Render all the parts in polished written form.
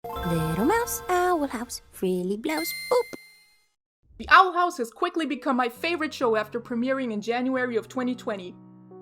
Little mouse, owl house, frilly blouse, boop. The Owl House has quickly become my favorite show after premiering in January of 2020.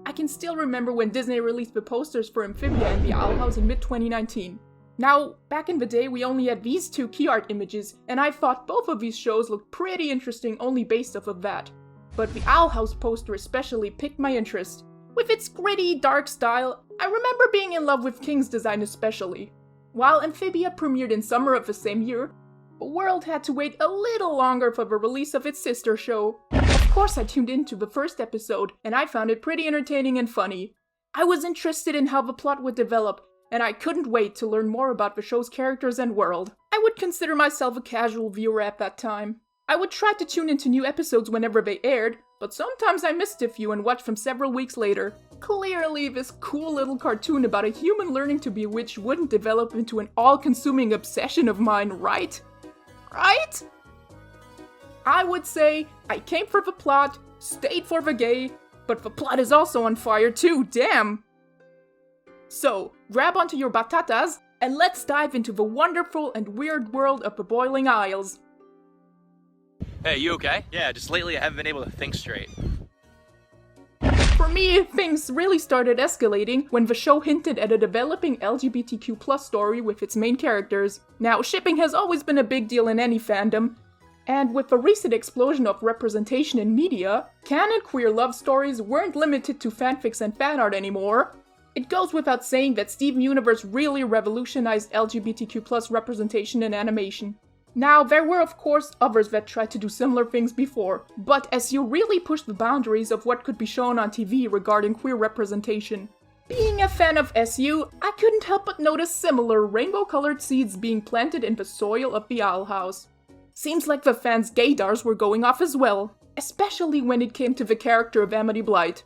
I can still remember when Disney released the posters for Amphibia and the Owl House in mid-2019. Now, back in the day we only had these two key art images, and I thought both of these shows looked pretty interesting only based off of that. But the Owl House poster especially piqued my interest. With its gritty, dark style, I remember being in love with King's design especially. While Amphibia premiered in summer of the same year, the world had to wait a little longer for the release of its sister show. Of course I tuned into the first episode, and I found it pretty entertaining and funny. I was interested in how the plot would develop, and I couldn't wait to learn more about the show's characters and world. I would consider myself a casual viewer at that time. I would try to tune into new episodes whenever they aired, but sometimes I missed a few and watched them several weeks later. Clearly, this cool little cartoon about a human learning to be a witch wouldn't develop into an all-consuming obsession of mine, right? Right? I would say I came for the plot, stayed for the gay, but the plot is also on fire too, damn! So, grab onto your batatas, and let's dive into the wonderful and weird world of the Boiling Isles. Hey, you okay? Yeah, just lately I haven't been able to think straight. For me, things really started escalating when the show hinted at a developing LGBTQ+ story with its main characters. Now, shipping has always been a big deal in any fandom, and with the recent explosion of representation in media, canon queer love stories weren't limited to fanfics and fanart anymore. It goes without saying that Steven Universe really revolutionized LGBTQ+ representation in animation. Now, there were of course others that tried to do similar things before, but as you really push the boundaries of what could be shown on TV regarding queer representation. Being a fan of SU, I couldn't help but notice similar rainbow-colored seeds being planted in the soil of the Owl House. Seems like the fans' gaydars were going off as well, especially when it came to the character of Amity Blight.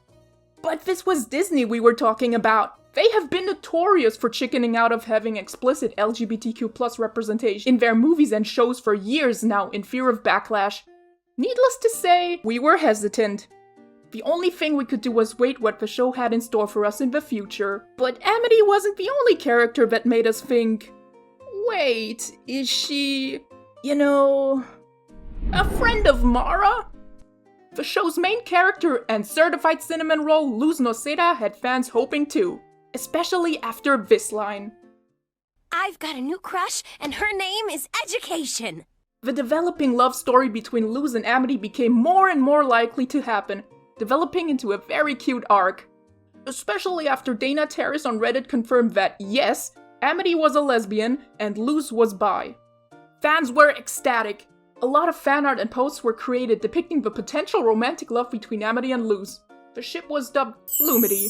But this was Disney we were talking about. They have been notorious for chickening out of having explicit LGBTQ+ representation in their movies and shows for years now in fear of backlash. Needless to say, we were hesitant. The only thing we could do was wait what the show had in store for us in the future. But Amity wasn't the only character that made us think, wait, is she, a friend of Mara? The show's main character and certified cinnamon roll Luz Noceda had fans hoping too. Especially after this line. I've got a new crush, and her name is Education. The developing love story between Luz and Amity became more and more likely to happen, developing into a very cute arc. Especially after Dana Terrace on Reddit confirmed that, yes, Amity was a lesbian and Luz was bi. Fans were ecstatic. A lot of fanart and posts were created depicting the potential romantic love between Amity and Luz. The ship was dubbed Lumity.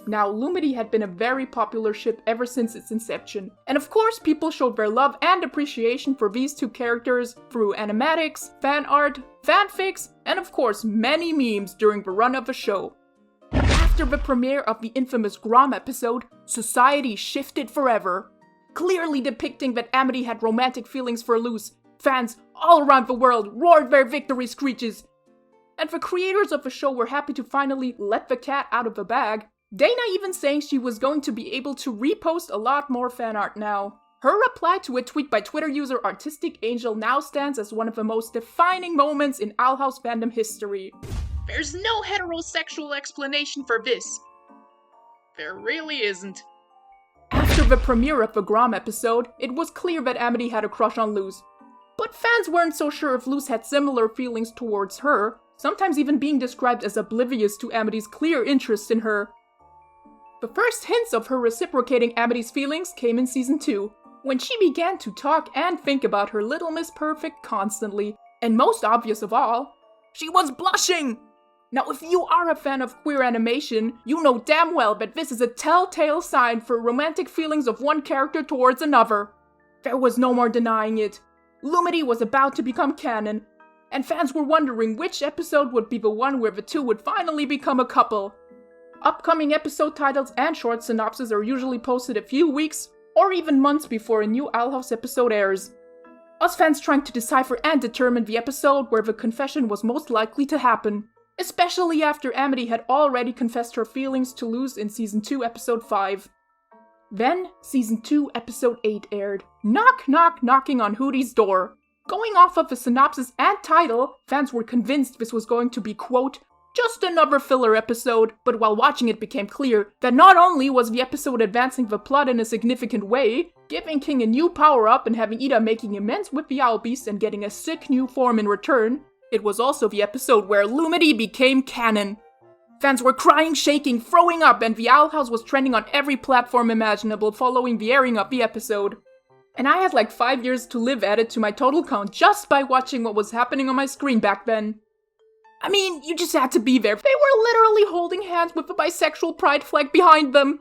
Now, Lumity had been a very popular ship ever since its inception, and of course people showed their love and appreciation for these two characters through animatics, fan art, fanfics, and of course many memes during the run of the show. After the premiere of the infamous Grom episode, society shifted forever. Clearly depicting that Amity had romantic feelings for Luz, fans all around the world roared their victory screeches. And the creators of the show were happy to finally let the cat out of the bag. Dana even saying she was going to be able to repost a lot more fan art now. Her reply to a tweet by Twitter user Artistic Angel now stands as one of the most defining moments in Owl House fandom history. There's no heterosexual explanation for this. There really isn't. After the premiere of the Grom episode, it was clear that Amity had a crush on Luz. But fans weren't so sure if Luz had similar feelings towards her, sometimes even being described as oblivious to Amity's clear interest in her. The first hints of her reciprocating Amity's feelings came in Season 2, when she began to talk and think about her Little Miss Perfect constantly, and most obvious of all, she was blushing! Now if you are a fan of queer animation, you know damn well that this is a telltale sign for romantic feelings of one character towards another. There was no more denying it. Lumity was about to become canon, and fans were wondering which episode would be the one where the two would finally become a couple. Upcoming episode titles and short synopses are usually posted a few weeks or even months before a new Owl House episode airs. Us fans trying to decipher and determine the episode where the confession was most likely to happen, especially after Amity had already confessed her feelings to Luz in Season 2, Episode 5. Then, Season 2, Episode 8 aired. Knock knock knocking on Hooty's door. Going off of the synopsis and title, fans were convinced this was going to be, quote, just another filler episode, but while watching it became clear that not only was the episode advancing the plot in a significant way, giving King a new power-up and having Eda making amends with the Owl Beast and getting a sick new form in return, it was also the episode where Lumity became canon. Fans were crying, shaking, throwing up, and the Owl House was trending on every platform imaginable following the airing of the episode. And I had like 5 years to live added to my total count just by watching what was happening on my screen back then. I mean, you just had to be there. They were literally holding hands with a bisexual pride flag behind them.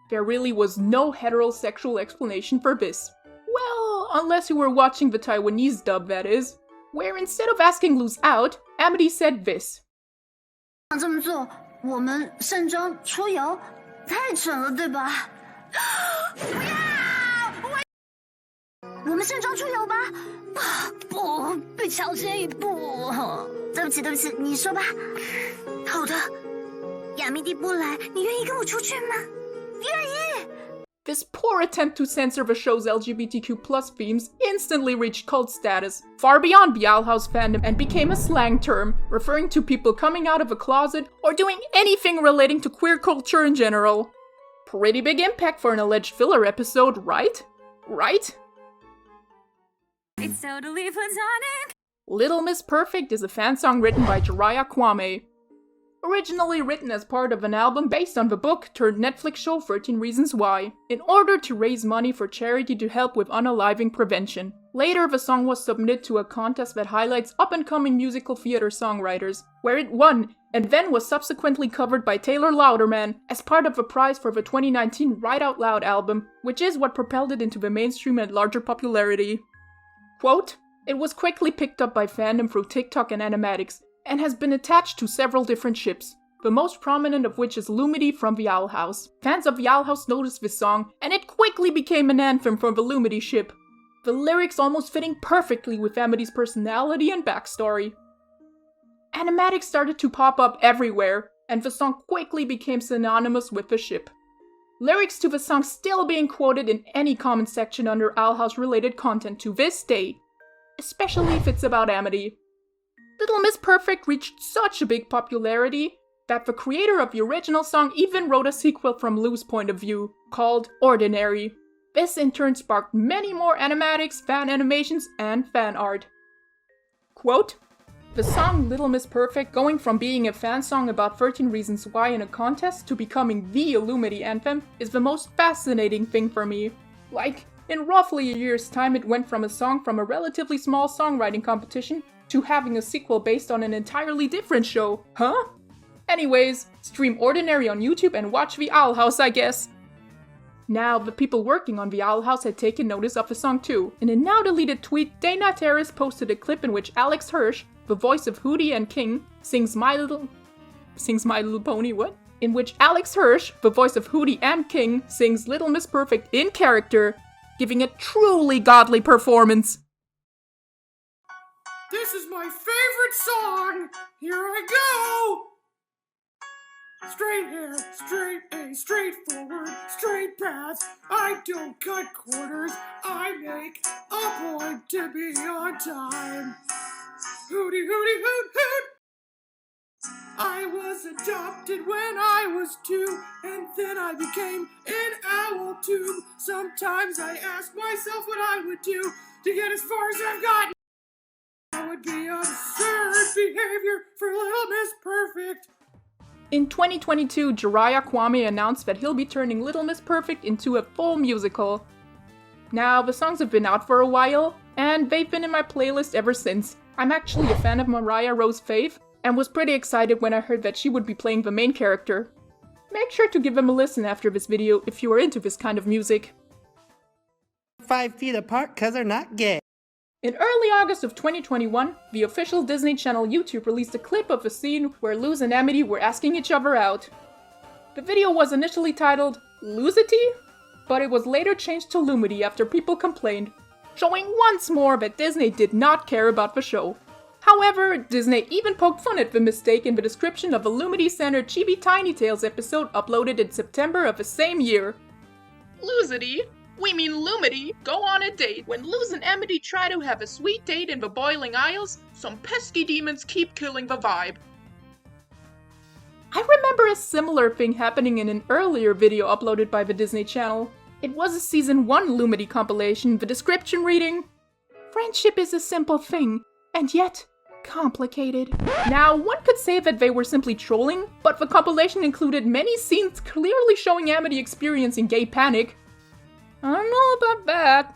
There really was no heterosexual explanation for this. Well, unless you were watching the Taiwanese dub, that is. Where instead of asking Luz out, Amity said this. 这么做，我们盛装出游，太蠢了，对吧？不要！我们盛装出游吧？不，被抢先一步。对不起，对不起，你说吧。好的，亚米蒂不来，你愿意跟我出去吗？愿意。 This poor attempt to censor the show's LGBTQ+ themes instantly reached cult status, far beyond the Owl House fandom, and became a slang term, referring to people coming out of a closet or doing anything relating to queer culture in general. Pretty big impact for an alleged filler episode, right? Right? It's totally platonic. Little Miss Perfect is a fan song written by Jiraiya Kwame. Originally written as part of an album based on the book turned Netflix show 13 Reasons Why, in order to raise money for charity to help with unaliving prevention. Later, the song was submitted to a contest that highlights up-and-coming musical theater songwriters, where it won, and then was subsequently covered by Taylor Louderman as part of a prize for the 2019 Write Out Loud album, which is what propelled it into the mainstream and larger popularity. Quote, it was quickly picked up by fandom through TikTok and animatics, and has been attached to several different ships, the most prominent of which is Lumity from the Owl House. Fans of the Owl House noticed this song, and it quickly became an anthem from the Lumity ship, the lyrics almost fitting perfectly with Amity's personality and backstory. Animatics started to pop up everywhere, and the song quickly became synonymous with the ship. Lyrics to the song still being quoted in any comment section under Owl House related content to this day, especially if it's about Amity. Little Miss Perfect reached such a big popularity that the creator of the original song even wrote a sequel from Lou's point of view, called Ordinary. This in turn sparked many more animatics, fan animations, and fan art. Quote, the song Little Miss Perfect, going from being a fan song about 13 Reasons Why in a contest to becoming the Lumity anthem, is the most fascinating thing for me. Like, in roughly a year's time it went from a song from a relatively small songwriting competition to having a sequel based on an entirely different show. Huh? Anyways, stream Ordinary on YouTube and watch the Owl House, I guess. Now, the people working on the Owl House had taken notice of the song too. In a now deleted tweet, Dana Terrace posted a clip in which Alex Hirsch, the voice of Hooty and King, sings My Little Pony, what? In which Alex Hirsch, the voice of Hooty and King, sings Little Miss Perfect in character, giving a truly godly performance. This is my favorite song! Here I go! Straight hair, straight A, straightforward, straight path. I don't cut corners. I make a point to be on time. Hooty, hooty, hoot, hoot! I was adopted when I was 2, and then I became an owl too. Sometimes I ask myself what I would do to get as far as I've gotten. That would be absurd behavior for Little Miss Perfect. In 2022, Jiraiya Kwame announced that he'll be turning Little Miss Perfect into a full musical. Now, the songs have been out for a while, and they've been in my playlist ever since. I'm actually a fan of Mariah Rose Faith, and was pretty excited when I heard that she would be playing the main character. Make sure to give them a listen after this video if you are into this kind of music. 5 feet apart cause they're not gay. In early August of 2021, the official Disney Channel YouTube released a clip of a scene where Luz and Amity were asking each other out. The video was initially titled Luzity, but it was later changed to Lumity after people complained, showing once more that Disney did not care about the show. However, Disney even poked fun at the mistake in the description of a Lumity-centered Chibi Tiny Tales episode uploaded in September of the same year. Luzity, we mean Lumity, go on a date. When Luz and Amity try to have a sweet date in the Boiling Isles, some pesky demons keep killing the vibe. I remember a similar thing happening in an earlier video uploaded by the Disney Channel. It was a Season 1 Lumity compilation, the description reading, "Friendship is a simple thing, and yet complicated." Now, one could say that they were simply trolling, but the compilation included many scenes clearly showing Amity experiencing gay panic. I don't know about that.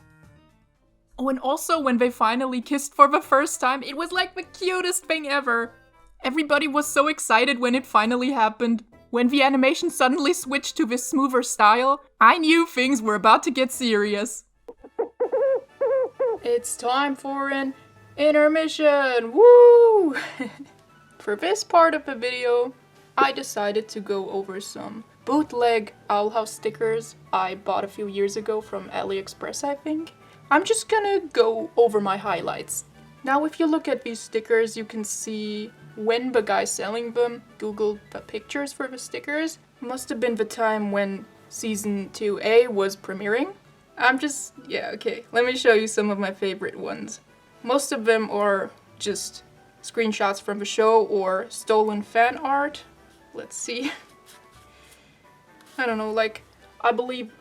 Oh, and also when they finally kissed for the first time, it was like the cutest thing ever. Everybody was so excited when it finally happened. When the animation suddenly switched to this smoother style, I knew things were about to get serious. It's time for an intermission! Woo! For this part of the video, I decided to go over some bootleg Owl House stickers I bought a few years ago from AliExpress, I think. I'm just gonna go over my highlights. Now, if you look at these stickers, you can see when the guy selling them googled the pictures for the stickers. Must have been the time when Season 2A was premiering. Okay, let me show you some of my favorite ones. Most of them are just screenshots from the show or stolen fan art. Let's see. I don't know, like, I believe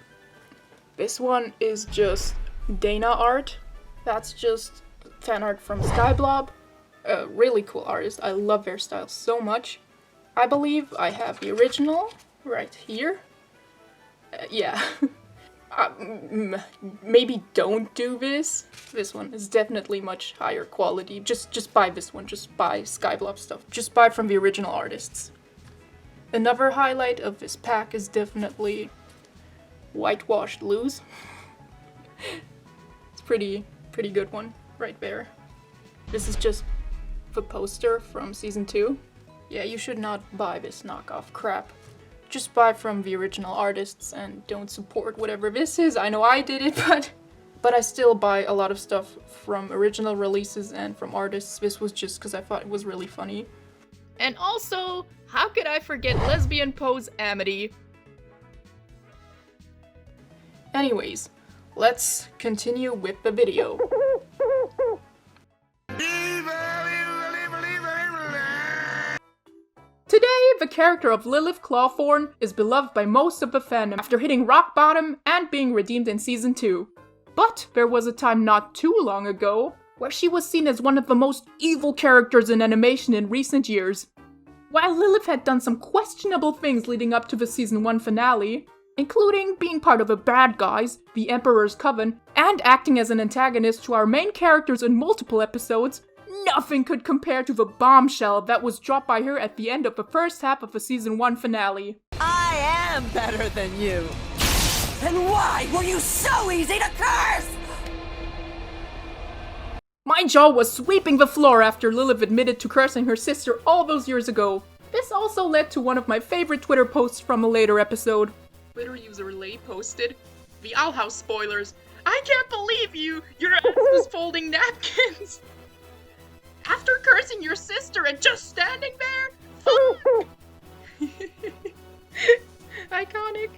this one is just Dana art. That's just fan art from Skyblob. A really cool artist. I love their style so much. I believe I have the original right here. Yeah. Maybe don't do this. This one is definitely much higher quality. Just buy this one. Just buy Skyblob stuff. Just buy from the original artists. Another highlight of this pack is definitely whitewashed Luz. It's pretty good one right there. This is just the poster from Season 2. Yeah, you should not buy this knockoff crap. Just buy from the original artists and don't support whatever this is. I know I did it, but I still buy a lot of stuff from original releases and from artists. This was just because I thought it was really funny. And also, how could I forget lesbian pose Amity? Anyways, let's continue with the video. Today, the character of Lilith Clawthorn is beloved by most of the fandom after hitting rock bottom and being redeemed in Season 2. But there was a time not too long ago where she was seen as one of the most evil characters in animation in recent years. While Lilith had done some questionable things leading up to the Season 1 finale, including being part of the bad guys, the Emperor's Coven, and acting as an antagonist to our main characters in multiple episodes, nothing could compare to the bombshell that was dropped by her at the end of the first half of the Season 1 finale. I am better than you! Then why were you so easy to curse? My jaw was sweeping the floor after Lilith admitted to cursing her sister all those years ago. This also led to one of my favorite Twitter posts from a later episode. Twitter user Lay posted, "The Owl House spoilers. I can't believe you! Your ass was folding napkins! After cursing your sister and just standing there? Fuck!" Iconic.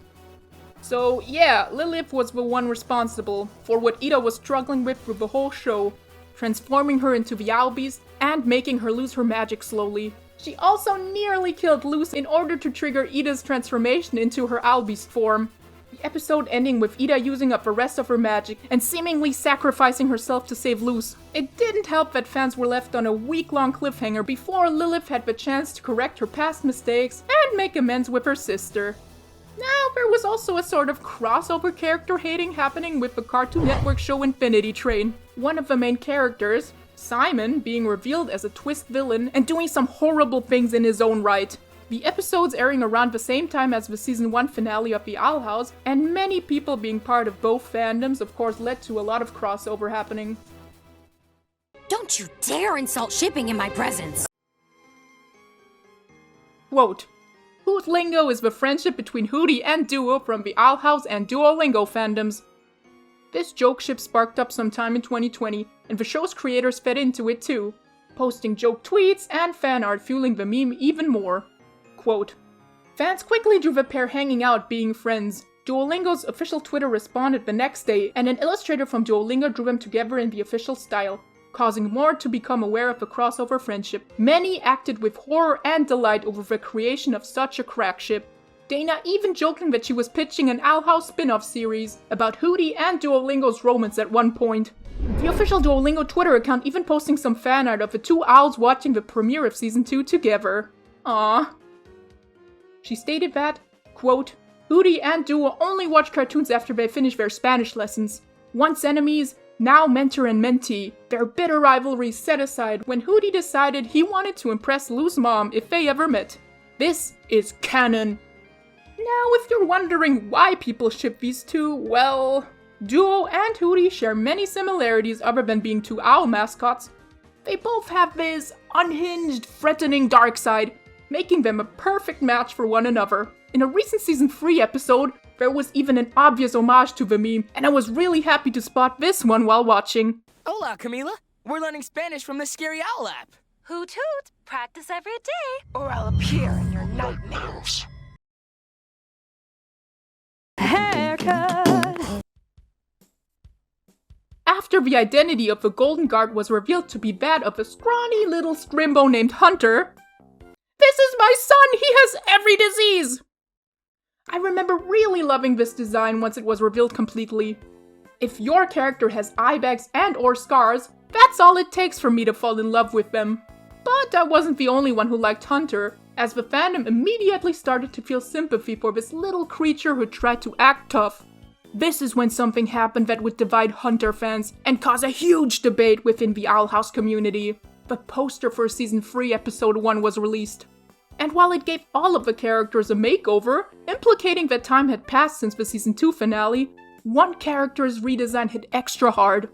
So yeah, Lilith was the one responsible for what Eda was struggling with through the whole show, transforming her into the Owl Beast and making her lose her magic slowly. She also nearly killed Luz in order to trigger Eda's transformation into her Owl Beast form. The episode ending with Eda using up the rest of her magic and seemingly sacrificing herself to save Luz. It didn't help that fans were left on a week-long cliffhanger before Lilith had the chance to correct her past mistakes and make amends with her sister. Now, there was also a sort of crossover character hating happening with the Cartoon Network show Infinity Train. One of the main characters, Simon, being revealed as a twist villain and doing some horrible things in his own right. The episodes airing around the same time as the Season 1 finale of The Owl House, and many people being part of both fandoms, of course, led to a lot of crossover happening. Don't you dare insult shipping in my presence! Quote, Hooty-Duolingo is the friendship between Hooty and Duo from the Owl House and Duolingo fandoms. This joke ship sparked up sometime in 2020, and the show's creators fed into it too, posting joke tweets and fan art fueling the meme even more. Quote, fans quickly drew the pair hanging out being friends, Duolingo's official Twitter responded the next day, and an illustrator from Duolingo drew them together in the official style, causing more to become aware of the crossover friendship. Many acted with horror and delight over the creation of such a crack ship. Dana even joking that she was pitching an Owl House spin-off series about Hooty and Duolingo's romance at one point. The official Duolingo Twitter account even posting some fan art of the two owls watching the premiere of Season 2 together. Aww. She stated that, quote, Hooty and Duo only watch cartoons after they finish their Spanish lessons. Once enemies, now mentor and mentee. Their bitter rivalry set aside when Hooty decided he wanted to impress Lou's mom if they ever met. This is canon. Now, if you're wondering why people ship these two, well, Duo and Hooty share many similarities other than being two owl mascots. They both have this unhinged, threatening dark side, making them a perfect match for one another. In a recent Season 3 episode, there was even an obvious homage to the meme, and I was really happy to spot this one while watching. Hola, Camila. We're learning Spanish from the Scary Owl app. Hoot hoot, practice every day. Or I'll appear in your nightmares. Haircut. After the identity of the Golden Guard was revealed to be that of a scrawny little scrimbo named Hunter, "This is my son, he has every disease!" I remember really loving this design once it was revealed completely. If your character has eye bags and or scars, that's all it takes for me to fall in love with them. But I wasn't the only one who liked Hunter, as the fandom immediately started to feel sympathy for this little creature who tried to act tough. This is when something happened that would divide Hunter fans and cause a huge debate within the Owl House community. The poster for Season 3 Episode 1 was released. And while it gave all of the characters a makeover, implicating that time had passed since the Season 2 finale, one character's redesign hit extra hard.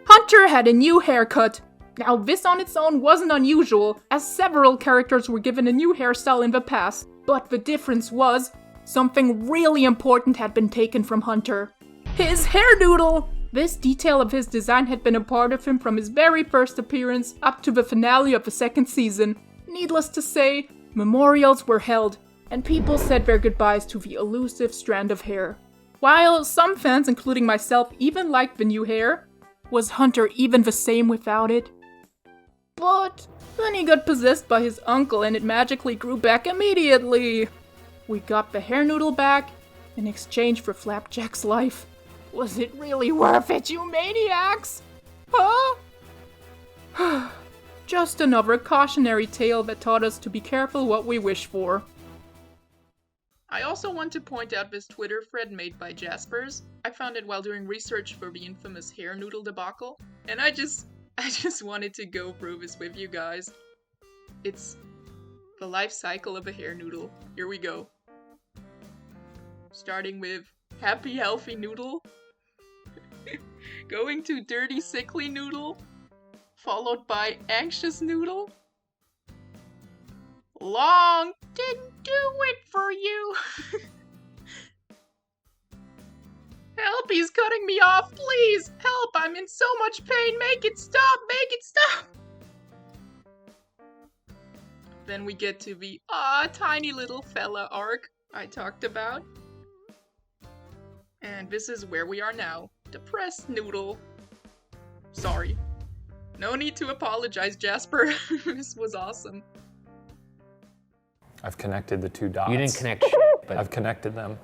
Hunter had a new haircut. Now this on its own wasn't unusual, as several characters were given a new hairstyle in the past, but the difference was, something really important had been taken from Hunter. His hair noodle! This detail of his design had been a part of him from his very first appearance up to the finale of the second season. Needless to say, memorials were held, and people said their goodbyes to the elusive strand of hair. While some fans, including myself, even liked the new hair, was Hunter even the same without it? But then he got possessed by his uncle and it magically grew back immediately. We got the hair noodle back in exchange for Flapjack's life. Was it really worth it, you maniacs? Huh? Just another cautionary tale that taught us to be careful what we wish for. I also want to point out this Twitter thread made by Jaspers. I found it while doing research for the infamous hair noodle debacle, and I just wanted to go through this with you guys. It's the life cycle of a hair noodle. Here we go. Starting with happy, healthy noodle, going to dirty, sickly noodle, followed by anxious noodle. Long didn't do it for you. Help, he's cutting me off, please! Help, I'm in so much pain, make it stop, make it stop! Then we get to the tiny little fella arc I talked about. And this is where we are now. Depressed noodle. Sorry. No need to apologize, Jasper. This was awesome. I've connected the two dots. You didn't connect shit, but I've connected them.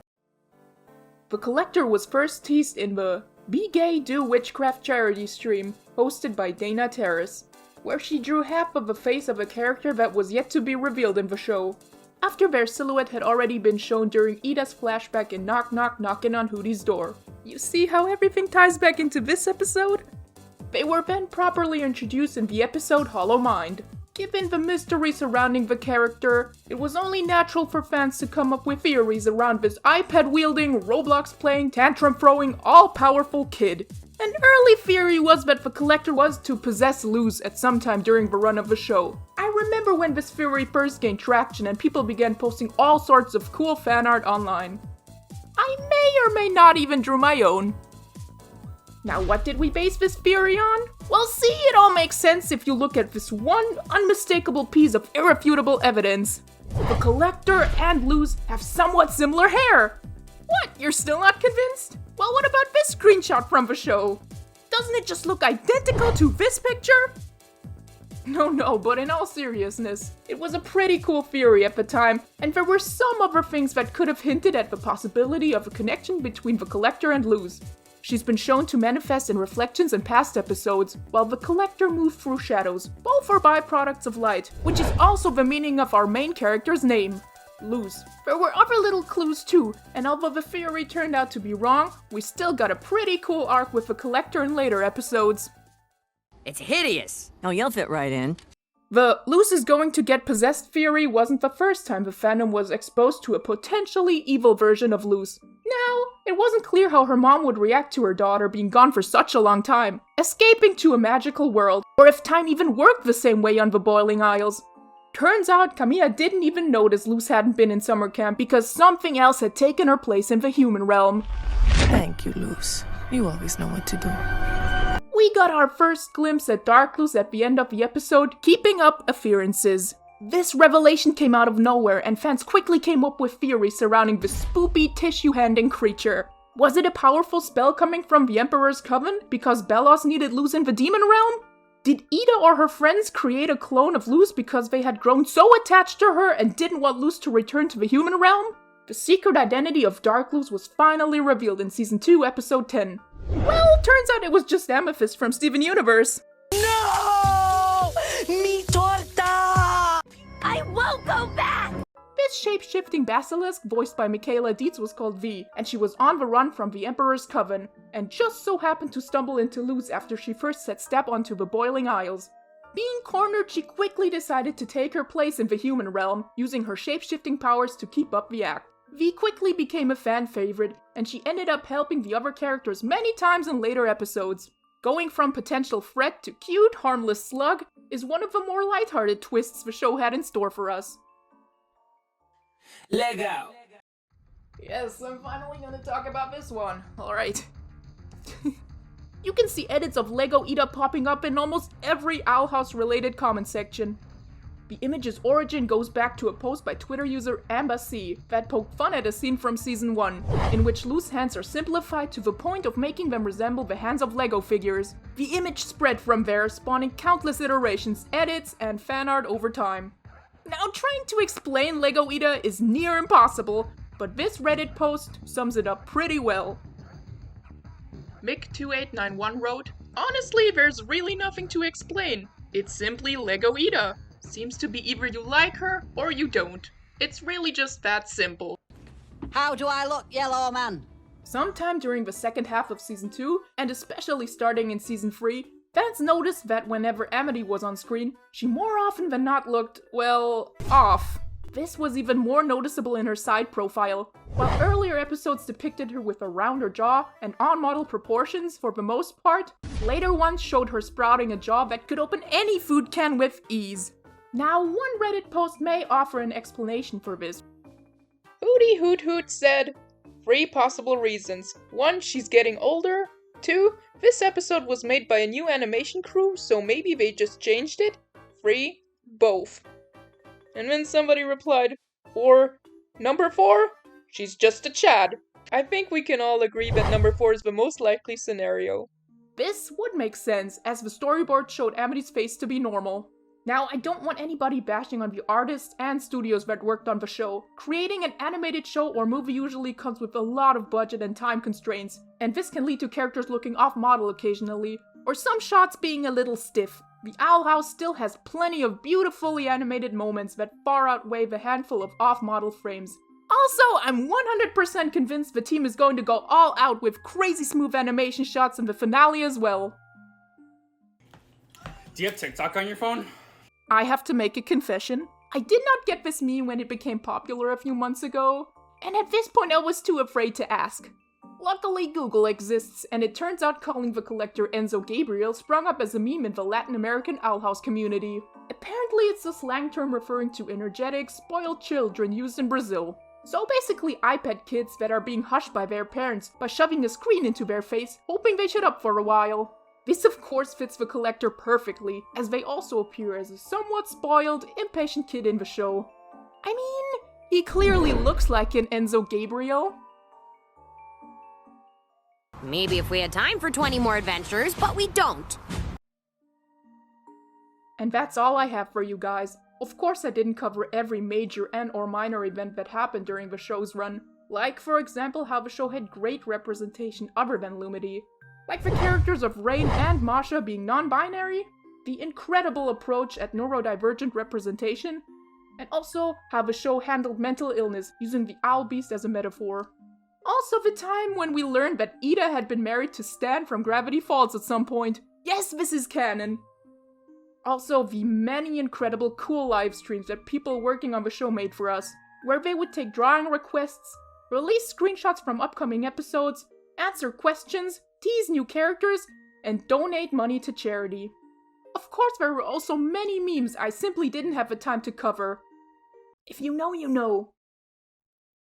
The Collector was first teased in the Be Gay Do Witchcraft charity stream hosted by Dana Terrace, where she drew half of the face of a character that was yet to be revealed in the show, after their silhouette had already been shown during Eda's flashback in Knock Knock Knockin' on Hooty's Door. You see how everything ties back into this episode? They were then properly introduced in the episode Hollow Mind. Given the mystery surrounding the character, it was only natural for fans to come up with theories around this iPad-wielding, Roblox-playing, tantrum-throwing, all-powerful kid. An early theory was that the Collector was to possess Luz at some time during the run of the show. I remember when this theory first gained traction and people began posting all sorts of cool fan art online. I may or may not even drew my own. Now, what did we base this theory on? Well, see, it all makes sense if you look at this one unmistakable piece of irrefutable evidence. The Collector and Luz have somewhat similar hair. What? You're still not convinced? Well, what about this screenshot from the show? Doesn't it just look identical to this picture? No, but in all seriousness, it was a pretty cool theory at the time, and there were some other things that could have hinted at the possibility of a connection between the Collector and Luz. She's been shown to manifest in reflections in past episodes, while the Collector moved through shadows. Both are byproducts of light, which is also the meaning of our main character's name, Luz. There were other little clues too, and although the theory turned out to be wrong, we still got a pretty cool arc with the Collector in later episodes. It's hideous. Oh, you'll fit right in. The Luz is going to get possessed theory wasn't the first time the fandom was exposed to a potentially evil version of Luz. Now, it wasn't clear how her mom would react to her daughter being gone for such a long time, escaping to a magical world, or if time even worked the same way on the Boiling Isles. Turns out Camilla didn't even notice Luz hadn't been in summer camp because something else had taken her place in the human realm. Thank you, Luz. You always know what to do. We got our first glimpse at Dark Luz at the end of the episode, keeping up appearances. This revelation came out of nowhere, and fans quickly came up with theories surrounding the spoopy tissue-handing creature. Was it a powerful spell coming from the Emperor's Coven because Belos needed Luz in the demon realm? Did Eda or her friends create a clone of Luz because they had grown so attached to her and didn't want Luz to return to the human realm? The secret identity of Dark Luz was finally revealed in Season 2, Episode 10. Well, turns out it was just Amethyst from Steven Universe. No! Mi torta! I won't go back! This shape-shifting basilisk, voiced by Michaela Dietz, was called V, and she was on the run from the Emperor's Coven, and just so happened to stumble into Luz after she first set step onto the Boiling Isles. Being cornered, she quickly decided to take her place in the human realm, using her shape-shifting powers to keep up the act. V quickly became a fan favorite, and she ended up helping the other characters many times in later episodes. Going from potential threat to cute, harmless slug is one of the more lighthearted twists the show had in store for us. Lego! Yes, I'm finally gonna talk about this one. Alright. You can see edits of Lego Eda popping up in almost every Owl House related comment section. The image's origin goes back to a post by Twitter user AmbaC that poked fun at a scene from Season 1, in which Luz's hands are simplified to the point of making them resemble the hands of Lego figures. The image spread from there, spawning countless iterations, edits, and fan art over time. Now, trying to explain Lego Eda is near impossible, but this Reddit post sums it up pretty well. Mick2891 wrote, "Honestly, there's really nothing to explain. It's simply Lego Eda. Seems to be either you like her or you don't. It's really just that simple." How do I look, yellow man? Sometime during the second half of Season 2, and especially starting in Season 3, fans noticed that whenever Amity was on screen, she more often than not looked, well, off. This was even more noticeable in her side profile. While earlier episodes depicted her with a rounder jaw and on-model proportions for the most part, later ones showed her sprouting a jaw that could open any food can with ease. Now, one Reddit post may offer an explanation for this. Hooty-Hoot-Hoot said, 3 possible reasons. 1, she's getting older. 2, this episode was made by a new animation crew, so maybe they just changed it. 3, both. And then somebody replied, or number 4, she's just a Chad. I think we can all agree that number 4 is the most likely scenario. This would make sense, as the storyboard showed Amity's face to be normal. Now, I don't want anybody bashing on the artists and studios that worked on the show. Creating an animated show or movie usually comes with a lot of budget and time constraints, and this can lead to characters looking off-model occasionally, or some shots being a little stiff. The Owl House still has plenty of beautifully animated moments that far outweigh the handful of off-model frames. Also, I'm 100% convinced the team is going to go all out with crazy smooth animation shots in the finale as well. Do you have TikTok on your phone? I have to make a confession. I did not get this meme when it became popular a few months ago, and at this point I was too afraid to ask. Luckily, Google exists, and it turns out calling the collector Enzo Gabriel sprung up as a meme in the Latin American Owl House community. Apparently, it's a slang term referring to energetic, spoiled children used in Brazil. So basically iPad kids that are being hushed by their parents by shoving a screen into their face, hoping they shut up for a while. This of course fits the collector perfectly, as they also appear as a somewhat spoiled, impatient kid in the show. I mean, he clearly looks like an Enzo Gabriel. Maybe if we had time for 20 more adventures, but we don't. And that's all I have for you guys. Of course I didn't cover every major and or minor event that happened during the show's run. Like, for example, how the show had great representation other than Lumity. Like the characters of Rain and Masha being non-binary, the incredible approach at neurodivergent representation, and also how the show handled mental illness using the owl beast as a metaphor. Also the time when we learned that Eda had been married to Stan from Gravity Falls at some point. Yes, this is canon! Also the many incredible cool live streams that people working on the show made for us, where they would take drawing requests, release screenshots from upcoming episodes, answer questions, tease new characters, and donate money to charity. Of course, there were also many memes I simply didn't have the time to cover. If you know, you know.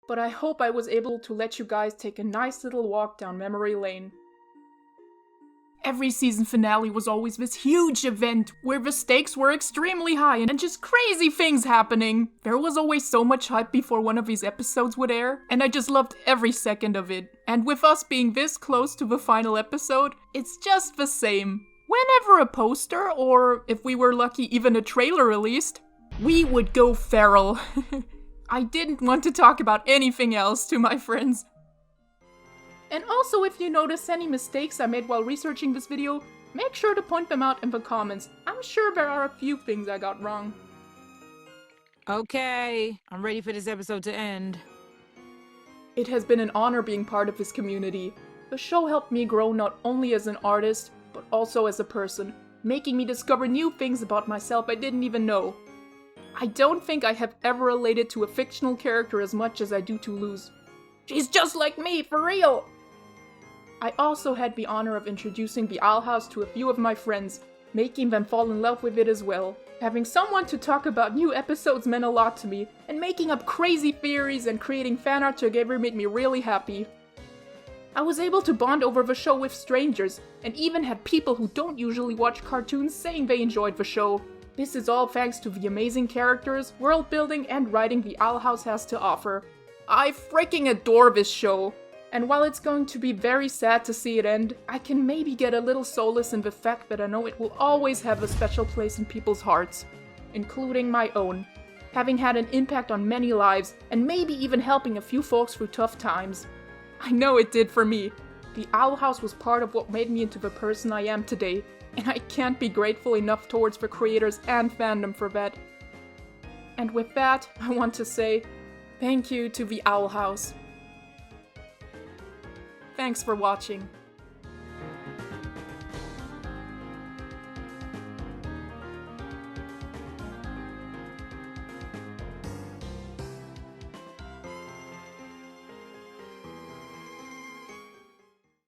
But I hope I was able to let you guys take a nice little walk down memory lane. Every season finale was always this huge event where the stakes were extremely high and just crazy things happening. There was always so much hype before one of these episodes would air, and I just loved every second of it. And with us being this close to the final episode, it's just the same. Whenever a poster, or if we were lucky even a trailer released, we would go feral. I didn't want to talk about anything else to my friends. And also, if you notice any mistakes I made while researching this video, make sure to point them out in the comments. I'm sure there are a few things I got wrong. Okay, I'm ready for this episode to end. It has been an honor being part of this community. The show helped me grow not only as an artist, but also as a person, making me discover new things about myself I didn't even know. I don't think I have ever related to a fictional character as much as I do to Luz. She's just like me, for real! I also had the honor of introducing the Owl House to a few of my friends, making them fall in love with it as well. Having someone to talk about new episodes meant a lot to me, and making up crazy theories and creating fan art together made me really happy. I was able to bond over the show with strangers, and even had people who don't usually watch cartoons saying they enjoyed the show. This is all thanks to the amazing characters, world building, and writing the Owl House has to offer. I freaking adore this show! And while it's going to be very sad to see it end, I can maybe get a little solace in the fact that I know it will always have a special place in people's hearts, including my own, having had an impact on many lives, and maybe even helping a few folks through tough times. I know it did for me. The Owl House was part of what made me into the person I am today, and I can't be grateful enough towards the creators and fandom for that. And with that, I want to say thank you to the Owl House. Thanks for watching.